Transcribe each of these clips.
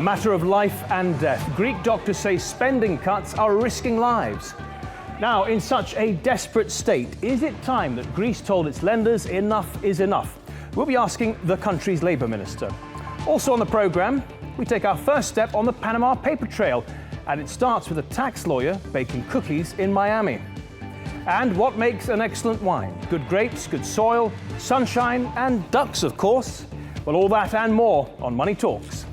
matter of life and death. Greek doctors say spending cuts are risking lives. Now, in such a desperate state, is it time that Greece told its lenders enough is enough? We'll be asking the country's Labour Minister. Also on the programme, we take our first step on the Panama paper trail, and it starts with a tax lawyer baking cookies in Miami. And what makes an excellent wine? Good grapes, good soil, sunshine, and ducks, of course. Well, all that and more on Money Talks.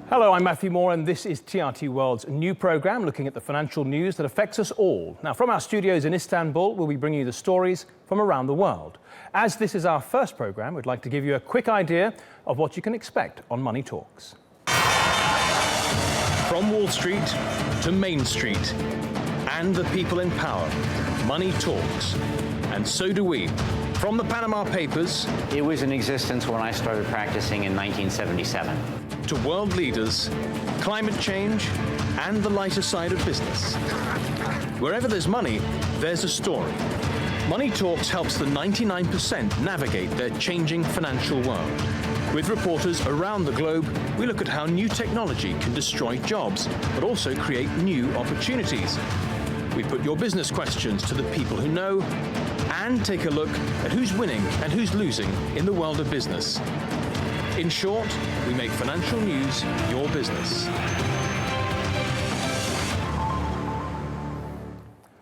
Hello, I'm Matthew Moore, and this is TRT World's new programme looking at the financial news that affects us all. Now, from our studios in Istanbul, we'll be bringing you the stories from around the world. As this is our first programme, we'd like to give you a quick idea of what you can expect on Money Talks. From Wall Street to Main Street, and the people in power, Money Talks. And so do we. From the Panama Papers... It was in existence when I started practicing in 1977. ...to world leaders, climate change, and the lighter side of business. Wherever there's money, there's a story. Money Talks helps the 99% navigate their changing financial world. With reporters around the globe, we look at how new technology can destroy jobs, but also create new opportunities. We put your business questions to the people who know, and take a look at who's winning and who's losing in the world of business. In short, we make financial news your business.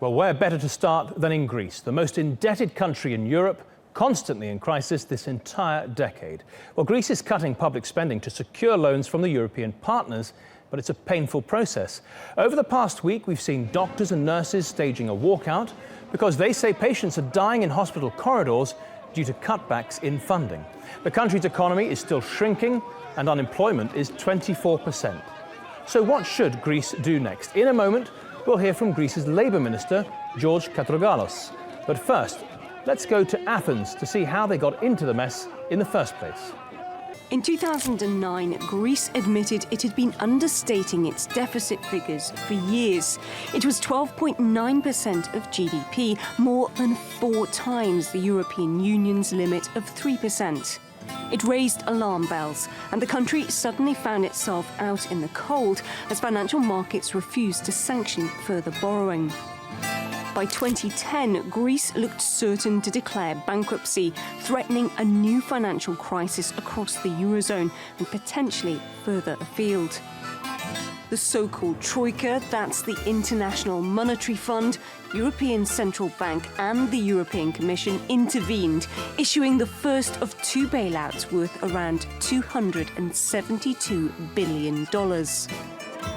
Well, where better to start than in Greece, the most indebted country in Europe, constantly in crisis this entire decade. Well, Greece is cutting public spending to secure loans from the European partners, but it's a painful process. Over the past week, we've seen doctors and nurses staging a walkout because they say patients are dying in hospital corridors due to cutbacks in funding. The country's economy is still shrinking and unemployment is 24%. So what should Greece do next? In a moment, we'll hear from Greece's Labour Minister, George Katrogalos. But first, let's go to Athens to see how they got into the mess in the first place. In 2009, Greece admitted it had been understating its deficit figures for years. It was 12.9% of GDP, more than 4 times the European Union's limit of 3%. It raised alarm bells, and the country suddenly found itself out in the cold as financial markets refused to sanction further borrowing. By 2010, Greece looked certain to declare bankruptcy, threatening a new financial crisis across the Eurozone and potentially further afield. The so-called Troika, that's the International Monetary Fund, European Central Bank and the European Commission intervened, issuing the first of 2 bailouts worth around $272 billion.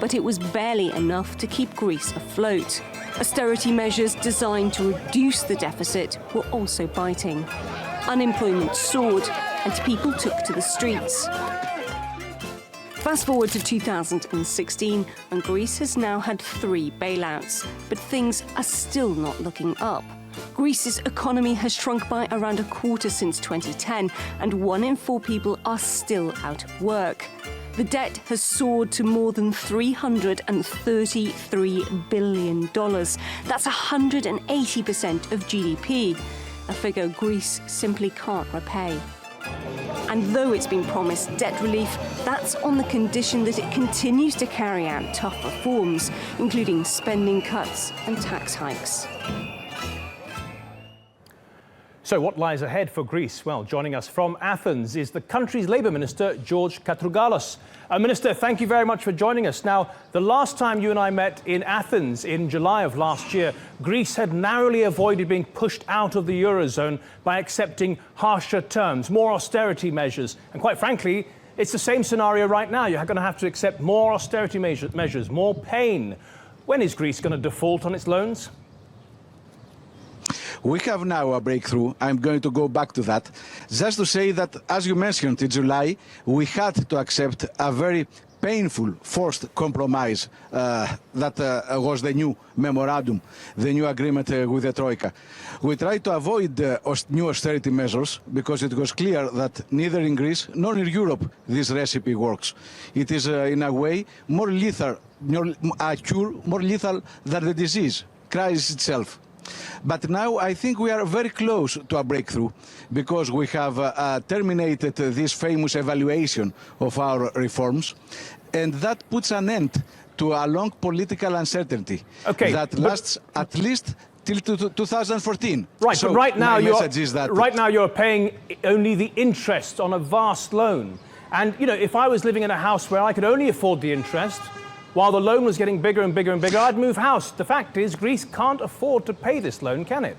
But it was barely enough to keep Greece afloat. Austerity measures designed to reduce the deficit were also biting. Unemployment soared and people took to the streets. Fast forward to 2016, and Greece has now had 3 bailouts, but things are still not looking up. Greece's economy has shrunk by around a quarter since 2010, and 1 in 4 people are still out of work. The debt has soared to more than $333 billion. That's 180% of GDP, a figure Greece simply can't repay. And though it's been promised debt relief, that's on the condition that it continues to carry out tough reforms, including spending cuts and tax hikes. So what lies ahead for Greece? Well, joining us from Athens is the country's Labour Minister, George Katrogalos. Minister, thank you very much for joining us. Now, the last time you and I met in Athens in July of last year, Greece had narrowly avoided being pushed out of the Eurozone by accepting harsher terms, more austerity measures. And quite frankly, it's the same scenario right now. You're going to have to accept more austerity measures, more pain. When is Greece going to default on its loans? We have now a breakthrough. I'm going to go back to that. Just to say that, as you mentioned, in July, we had to accept a very painful forced compromise that was the new memorandum, the new agreement with the Troika. We tried to avoid new austerity measures because it was clear that neither in Greece nor in Europe this recipe works. It is in a way more lethal, a cure more lethal than the disease, crisis itself. But now I think we are very close to a breakthrough because we have terminated this famous evaluation of our reforms, and that puts an end to a long political uncertainty that lasts at least till 2014. Right, so but right now you're paying only the interest on a vast loan. And, you know, if I was living in a house where I could only afford the interest, while the loan was getting bigger and bigger and bigger, I'd move house. The fact is, Greece can't afford to pay this loan, can it?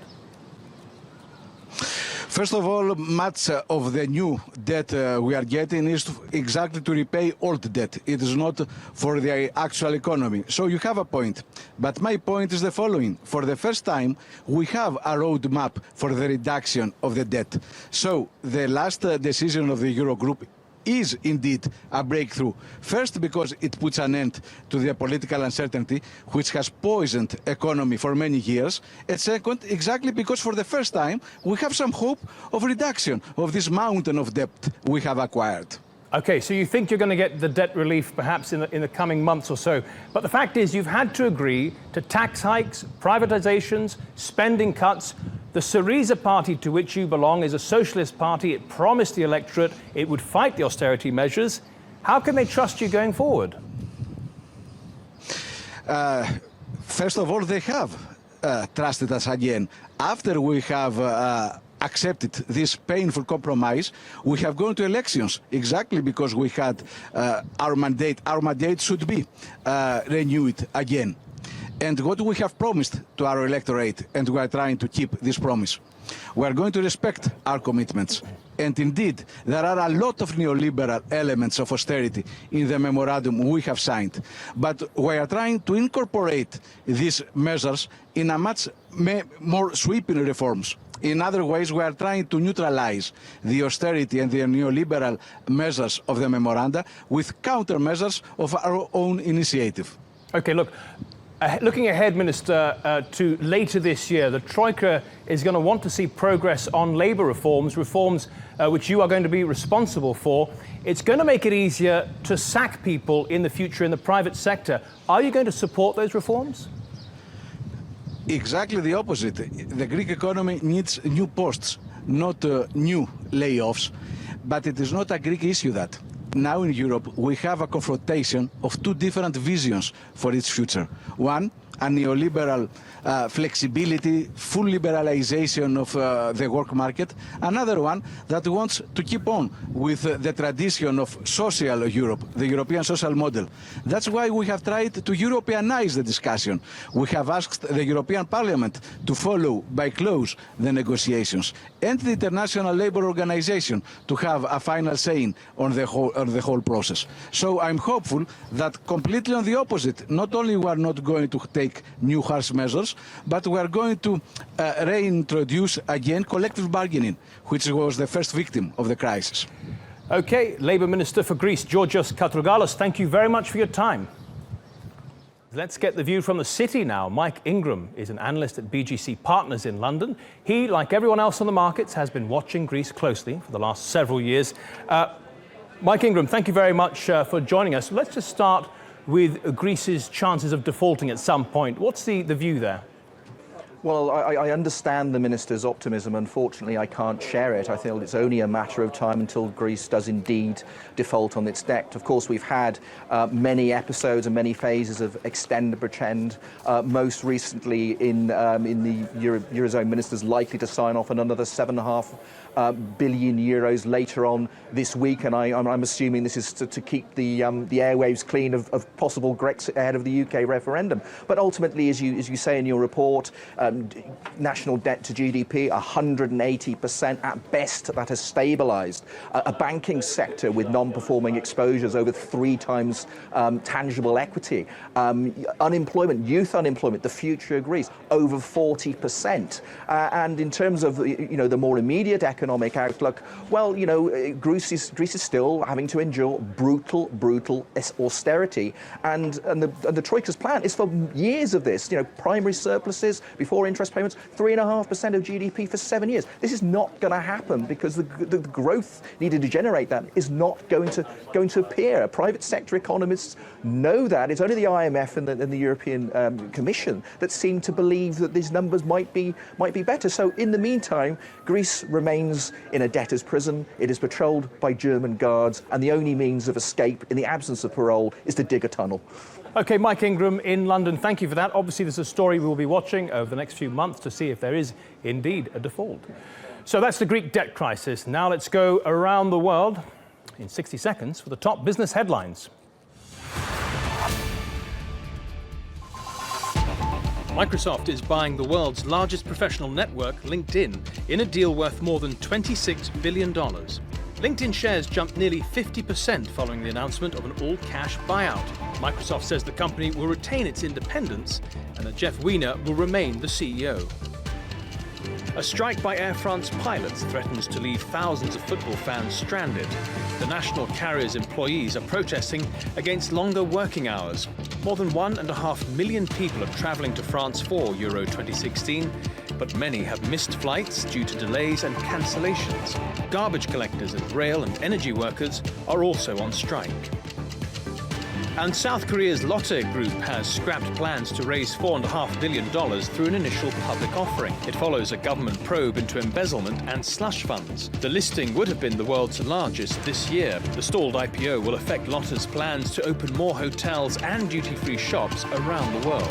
First of all, much of the new debt we are getting is exactly to repay old debt. It is not for the actual economy. So you have a point. But my point is the following. For the first time, we have a roadmap for the reduction of the debt. So the last decision of the Eurogroup is indeed a breakthrough. First, because it puts an end to the political uncertainty which has poisoned economy for many years. And second, exactly because for the first time we have some hope of reduction of this mountain of debt we have acquired. Okay, so you think you're going to get the debt relief perhaps in the coming months or so. But the fact is you've had to agree to tax hikes, privatizations, spending cuts. The Syriza party to which you belong is a socialist party. It promised the electorate it would fight the austerity measures. How can they trust you going forward? First of all, they have trusted us again. After we have accepted this painful compromise, we have gone to elections exactly because we had our mandate. Our mandate should be renewed again. And what we have promised to our electorate, and we are trying to keep this promise. We are going to respect our commitments. And indeed, there are a lot of neoliberal elements of austerity in the memorandum we have signed. But we are trying to incorporate these measures in a much more sweeping reforms. In other ways, we are trying to neutralize the austerity and the neoliberal measures of the memoranda with countermeasures of our own initiative. Okay, look. Looking ahead, Minister, to later this year, the Troika is going to want to see progress on labour reforms which you are going to be responsible for. It's going to make it easier to sack people in the future in the private sector. Are you going to support those reforms? Exactly the opposite. The Greek economy needs new posts, not new layoffs. But it is not a Greek issue that. Now in Europe, we have a confrontation of two different visions for its future. One, a neoliberal flexibility, full liberalization of the work market. Another one that wants to keep on with the tradition of social Europe, the European social model. That's why we have tried to Europeanize the discussion. We have asked the European Parliament to follow by close the negotiations and the International Labour Organization to have a final say on the whole process. So I'm hopeful that completely on the opposite, not only we are not going to take new harsh measures, but we are going to reintroduce again collective bargaining, which was the first victim of the crisis. Okay, Labour Minister for Greece, Georgios Katrougalos, thank you very much for your time. Let's get the view from the city now. Mike Ingram is an analyst at BGC Partners in London. He, like everyone else on the markets, has been watching Greece closely for the last several years. Mike Ingram, thank you very much for joining us. Let's just start with Greece's chances of defaulting at some point. What's the view there? Well, I understand the Minister's optimism. Unfortunately, I can't share it. I feel it's only a matter of time until Greece does indeed default on its debt. Of course, we've had many episodes and many phases of extend and pretend. Most recently in the Eurozone ministers likely to sign off on another €7.5 billion later on this week, and I'm assuming this is to keep the airwaves clean of possible Brexit ahead of the UK referendum. But ultimately, as you say in your report, national debt to GDP, 180%. At best, that has stabilized. A banking sector with non-performing exposures over 3 times tangible equity. Unemployment, youth unemployment, the future of Greece, over 40%. And in terms of the more immediate economic outlook, well, Greece is still having to endure brutal austerity, and the Troika's plan is for years of this. Primary surpluses before interest payments, 3.5% of GDP for 7 years. This is not going to happen because the growth needed to generate that is not going to appear. Private sector economists know that. It's only the IMF and the European Commission that seem to believe that these numbers might be better. So in the meantime, Greece remains in a debtor's prison. It is patrolled by German guards, and the only means of escape in the absence of parole is to dig a tunnel. OK, Mike Ingram in London, thank you for that. Obviously, there's a story we will be watching over the next few months to see if there is indeed a default. So that's the Greek debt crisis. Now let's go around the world in 60 seconds for the top business headlines. Microsoft is buying the world's largest professional network, LinkedIn, in a deal worth more than $26 billion. LinkedIn shares jumped nearly 50% following the announcement of an all-cash buyout. Microsoft says the company will retain its independence and that Jeff Weiner will remain the CEO. A strike by Air France pilots threatens to leave thousands of football fans stranded. The national carrier's employees are protesting against longer working hours. More than 1.5 million people are travelling to France for Euro 2016, but many have missed flights due to delays and cancellations. Garbage collectors and rail and energy workers are also on strike. And South Korea's Lotte Group has scrapped plans to raise $4.5 billion through an initial public offering. It follows a government probe into embezzlement and slush funds. The listing would have been the world's largest this year. The stalled IPO will affect Lotte's plans to open more hotels and duty-free shops around the world.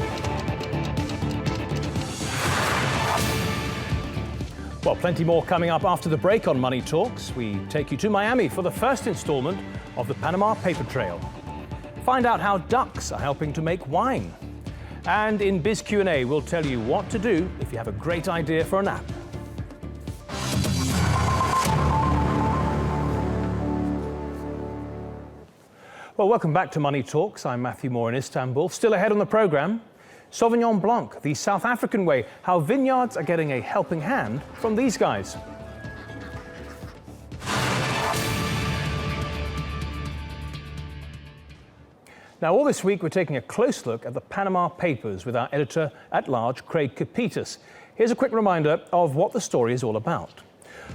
Well, plenty more coming up after the break on Money Talks. We take you to Miami for the first installment of the Panama Paper Trail. Find out how ducks are helping to make wine. And in Biz Q&A, we'll tell you what to do if you have a great idea for a nap. Well, welcome back to Money Talks. I'm Matthew Moore in Istanbul. Still ahead on the programme, Sauvignon Blanc, the South African way, how vineyards are getting a helping hand from these guys. Now, all this week, we're taking a close look at the Panama Papers with our editor-at-large, Craig Kapitas. Here's a quick reminder of what the story is all about.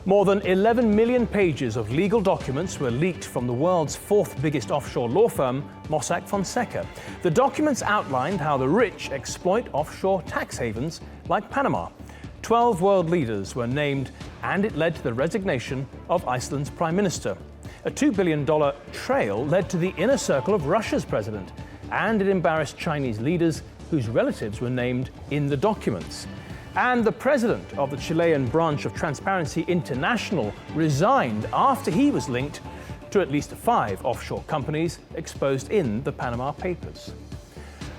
More than 11 million pages of legal documents were leaked from the world's 4th biggest offshore law firm, Mossack Fonseca. The documents outlined how the rich exploit offshore tax havens like Panama. 12 world leaders were named, and it led to the resignation of Iceland's Prime Minister. A $2 billion trail led to the inner circle of Russia's president, and it embarrassed Chinese leaders whose relatives were named in the documents. And the president of the Chilean branch of Transparency International resigned after he was linked to at least 5 offshore companies exposed in the Panama Papers.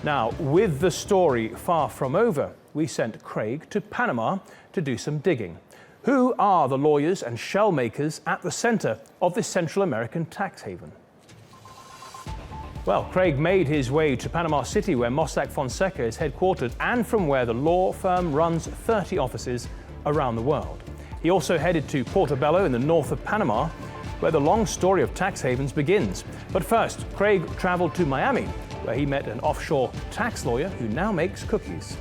Now, with the story far from over, we sent Craig to Panama to do some digging. Who are the lawyers and shell makers at the center of this Central American tax haven? Well, Craig made his way to Panama City, where Mossack Fonseca is headquartered, and from where the law firm runs 30 offices around the world. He also headed to Portobello in the north of Panama, where the long story of tax havens begins. But first, Craig traveled to Miami, where he met an offshore tax lawyer who now makes cookies.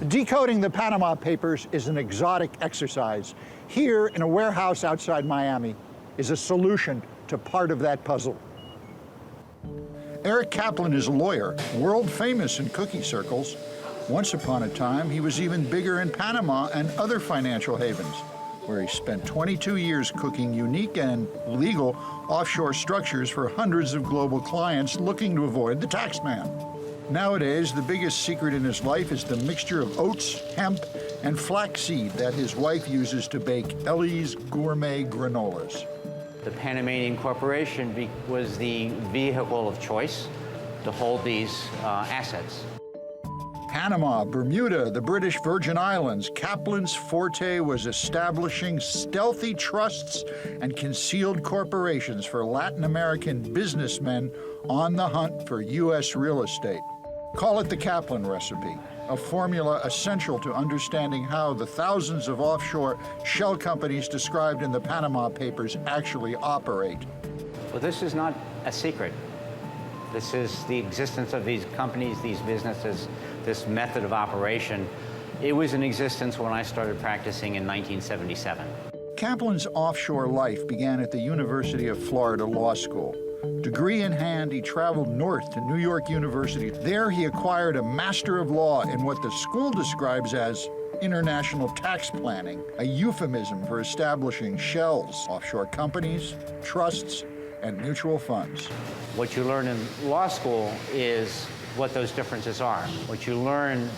Decoding the Panama Papers is an exotic exercise. Here, in a warehouse outside Miami, is a solution to part of that puzzle. Eric Kaplan is a lawyer, world famous in cookie circles. Once upon a time, he was even bigger in Panama and other financial havens, where he spent 22 years cooking unique and legal offshore structures for hundreds of global clients looking to avoid the tax man. Nowadays, the biggest secret in his life is the mixture of oats, hemp, and flaxseed that his wife uses to bake Ellie's gourmet granolas. The Panamanian Corporation was the vehicle of choice to hold these assets. Panama, Bermuda, the British Virgin Islands, Kaplan's forte was establishing stealthy trusts and concealed corporations for Latin American businessmen on the hunt for U.S. real estate. Call it the Kaplan recipe, a formula essential to understanding how the thousands of offshore shell companies described in the Panama Papers actually operate. Well, this is not a secret. This is the existence of these companies, these businesses, this method of operation. It was in existence when I started practicing in 1977. Kaplan's offshore life began at the University of Florida Law School. Degree in hand, he traveled north to New York University. There he acquired a Master of Law in what the school describes as international tax planning, a euphemism for establishing shells, offshore companies, trusts, and mutual funds. What you learn in law school is what those differences are. What you learn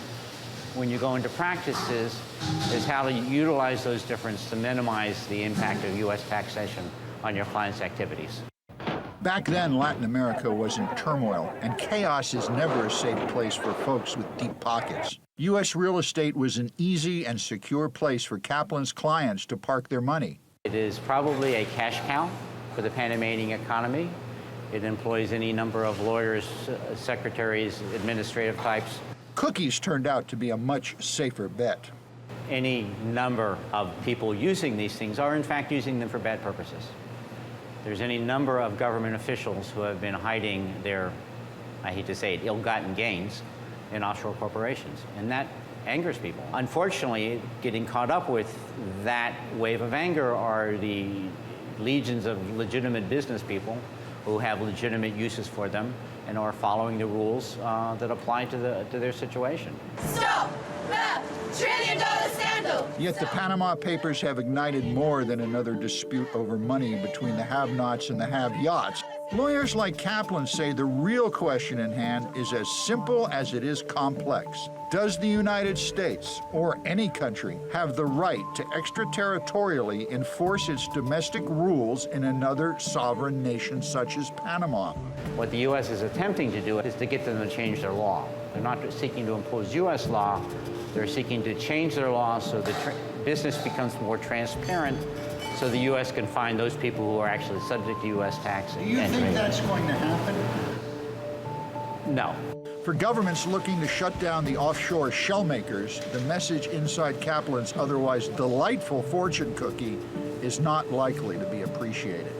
when you go into practice is how to utilize those differences to minimize the impact of U.S. taxation on your client's activities. Back then, Latin America was in turmoil, and chaos is never a safe place for folks with deep pockets. U.S. real estate was an easy and secure place for Kaplan's clients to park their money. It is probably a cash cow for the Panamanian economy. It employs any number of lawyers, secretaries, administrative types. Cookies turned out to be a much safer bet. Any number of people using these things are in fact using them for bad purposes. There's any number of government officials who have been hiding their, I hate to say it, ill-gotten gains in offshore corporations, and that angers people. Unfortunately, getting caught up with that wave of anger are the legions of legitimate business people who have legitimate uses for them and are following the rules that apply to their situation. Stop that trillion-dollar scandal! Yet the Panama Papers have ignited more than another dispute over money between the have-nots and the have-yachts. Lawyers like Kaplan say the real question in hand is as simple as it is complex. Does the United States, or any country, have the right to extraterritorially enforce its domestic rules in another sovereign nation such as Panama? What the U.S. is attempting to do is to get them to change their law. They're not seeking to impose U.S. law. They're seeking to change their law so the business becomes more transparent, so the U.S. can find those people who are actually subject to U.S. tax. Do you think that's going to happen? No. For governments looking to shut down the offshore shell makers, the message inside Kaplan's otherwise delightful fortune cookie is not likely to be appreciated.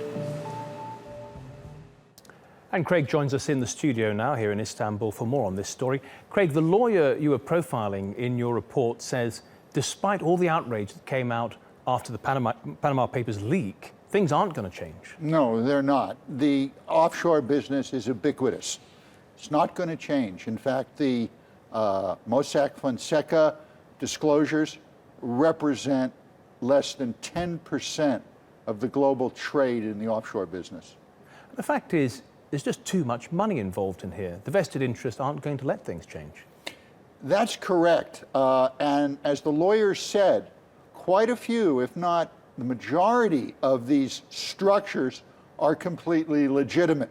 And Craig joins us in the studio now here in Istanbul for more on this story. Craig, the lawyer you were profiling in your report says, despite all the outrage that came out after the Panama Papers leak, things aren't going to change. No, they're not. The offshore business is ubiquitous. It's not going to change. In fact, the Mossack Fonseca disclosures represent less than 10% of the global trade in the offshore business. The fact is, there's just too much money involved in here. The vested interests aren't going to let things change. That's correct. And as the lawyers said, quite a few, if not the majority of these structures are completely legitimate.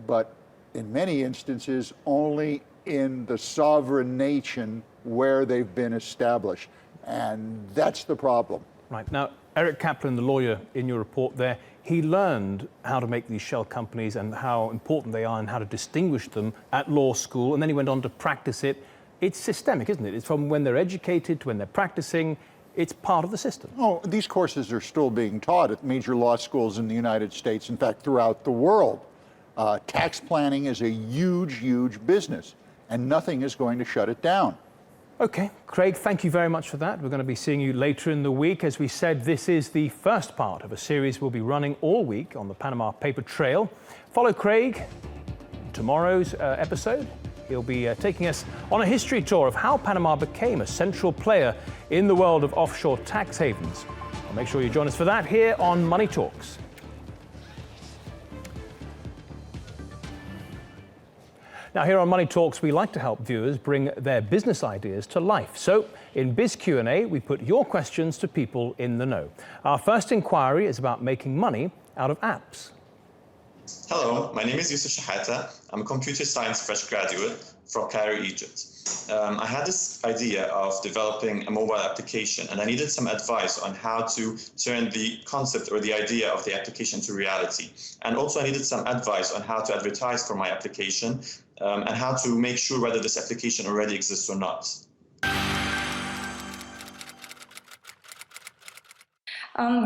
But in many instances, only in the sovereign nation where they've been established. And that's the problem. Right. Now, Eric Kaplan, the lawyer in your report there, he learned how to make these shell companies and how important they are and how to distinguish them at law school, and then he went on to practice it. It's systemic, isn't it? It's from when they're educated to when they're practicing. It's part of the system. Oh, these courses are still being taught at major law schools in the United States, in fact, throughout the world. Tax planning is a huge, huge business, and nothing is going to shut it down. Okay, Craig, thank you very much for that. We're going to be seeing you later in the week. As we said, this is the first part of a series we'll be running all week on the Panama Paper Trail. Follow Craig in tomorrow's episode. He'll be taking us on a history tour of how Panama became a central player in the world of offshore tax havens. I'll make sure you join us for that here on Money Talks. Now, here on Money Talks, we like to help viewers bring their business ideas to life. So, in Biz Q&A, we put your questions to people in the know. Our first inquiry is about making money out of apps. Hello, my name is Yusuf Shahata. I'm a computer science fresh graduate from Cairo, Egypt. I had this idea of developing a mobile application, and I needed some advice on how to turn the concept or the idea of the application to reality. And also I needed some advice on how to advertise for my application and how to make sure whether this application already exists or not.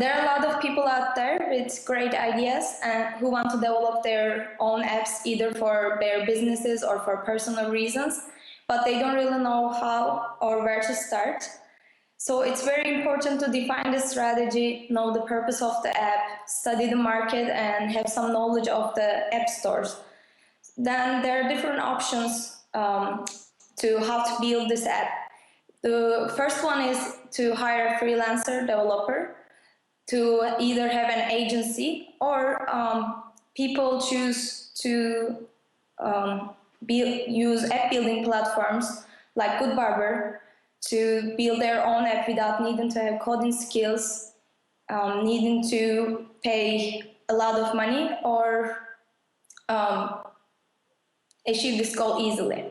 There are a lot of people out there with great ideas and who want to develop their own apps either for their businesses or for personal reasons, but they don't really know how or where to start. So it's very important to define the strategy, know the purpose of the app, study the market, and have some knowledge of the app stores. Then there are different options to how to build this app. The first one is to hire a freelancer developer, to either have an agency, or people choose to use app building platforms like Good Barber to build their own app without needing to have coding skills, needing to pay a lot of money, or achieve this goal easily.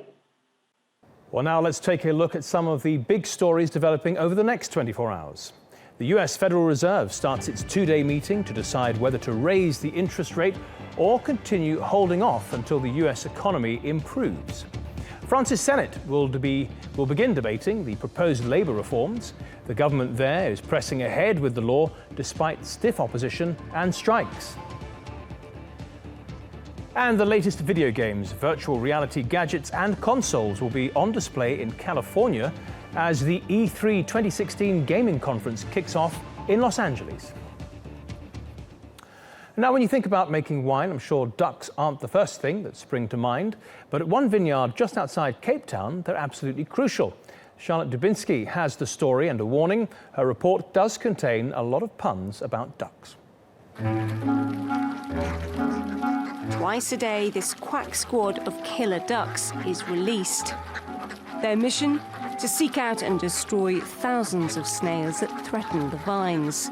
Well, now let's take a look at some of the big stories developing over the next 24 hours. The US Federal Reserve starts its two-day meeting to decide whether to raise the interest rate or continue holding off until the US economy improves. France's Senate will begin debating the proposed labour reforms. The government there is pressing ahead with the law despite stiff opposition and strikes. And the latest video games, virtual reality gadgets and consoles will be on display in California as the E3 2016 gaming conference kicks off in Los Angeles. Now, when you think about making wine, I'm sure ducks aren't the first thing that spring to mind, but at one vineyard just outside Cape Town, they're absolutely crucial. Charlotte Dubinsky has the story and a warning. Her report does contain a lot of puns about ducks. Twice a day, this quack squad of killer ducks is released. Their mission? To seek out and destroy thousands of snails that threaten the vines.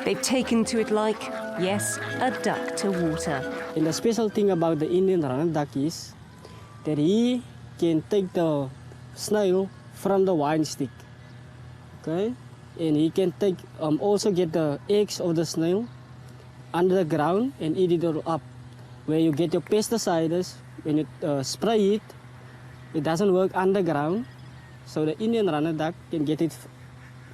They've taken to it like, yes, a duck to water. And the special thing about the Indian runner duck is that he can take the snail from the wine stick, okay? And he can take also get the eggs of the snail under the ground and eat it all up. Where you get your pesticides, when you spray it, it doesn't work underground, so the Indian runner duck can get it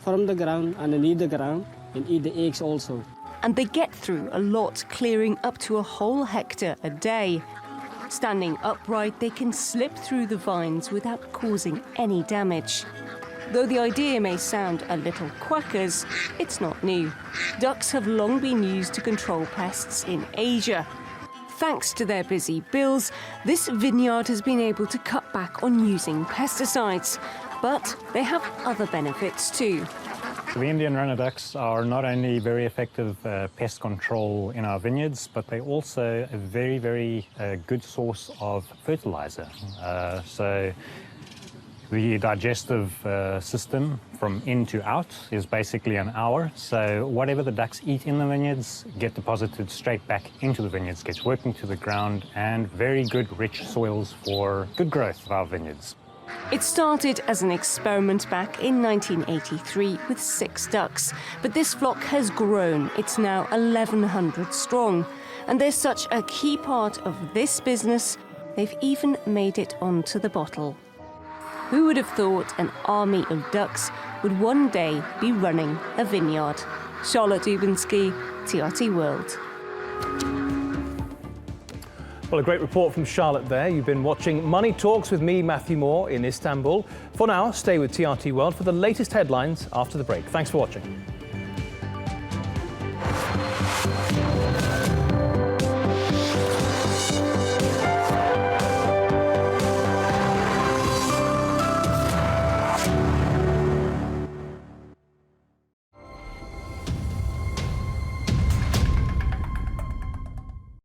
from the ground, underneath the ground, and eat the eggs also. And they get through a lot, clearing up to a whole hectare a day. Standing upright, they can slip through the vines without causing any damage. Though the idea may sound a little quackers, it's not new. Ducks have long been used to control pests in Asia. Thanks to their busy bills, this vineyard has been able to cut back on using pesticides. But they have other benefits too. The Indian runner ducks are not only very effective pest control in our vineyards, but they're also a very, very good source of fertilizer. So the digestive system from in to out is basically an hour. So whatever the ducks eat in the vineyards get deposited straight back into the vineyards, gets worked into the ground, and very good rich soils for good growth of our vineyards. It started as an experiment back in 1983 with 6 ducks, but this flock has grown. It's now 1,100 strong, and they're such a key part of this business, they've even made it onto the bottle. Who would have thought an army of ducks would one day be running a vineyard? Charlotte Dubinsky, TRT World. Well, a great report from Charlotte there. You've been watching Money Talks with me, Matthew Moore, in Istanbul. For now, stay with TRT World for the latest headlines after the break. Thanks for watching.